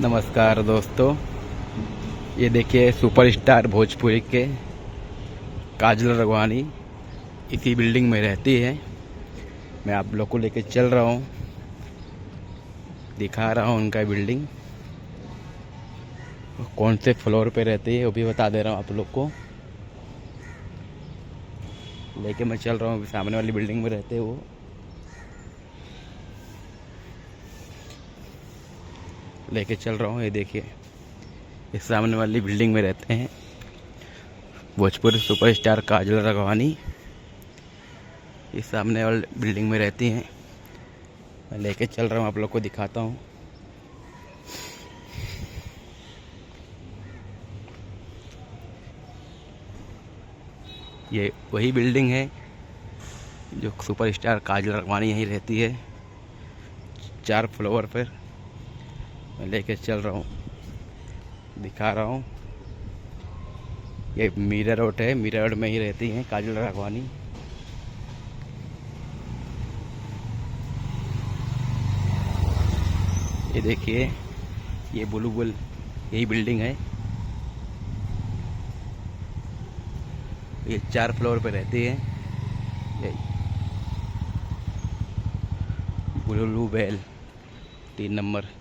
नमस्कार दोस्तों, ये देखिए सुपरस्टार भोजपुरी के काजल राघवानी इसी बिल्डिंग में रहती है। मैं आप लोग को लेके चल रहा हूँ, दिखा रहा हूँ उनका बिल्डिंग कौन से फ्लोर पे रहती है वो भी बता दे रहा हूँ आप लोग को। लेके मैं चल रहा हूँ, सामने वाली बिल्डिंग में रहते हैं वो। लेके चल रहा हूँ, ये देखिए इस सामने वाली बिल्डिंग में रहते हैं भोजपुरी सुपरस्टार काजल राघवानी। इस सामने वाली बिल्डिंग में रहती हैं। मैं लेके चल रहा हूँ, आप लोग को दिखाता हूँ। ये वही बिल्डिंग है जो सुपरस्टार काजल राघवानी यहीं रहती है, 4 फ्लोर पर। मैं लेके चल रहा हूँ, दिखा रहा हूँ। ये मीरा रोड है, मीरा रोड में ही रहती हैं काजल राघवानी। ये देखिए ये ब्लू बुल यही बिल्डिंग है। ये 4 फ्लोर पे रहती है। ये ब्लू बेल 3 नंबर।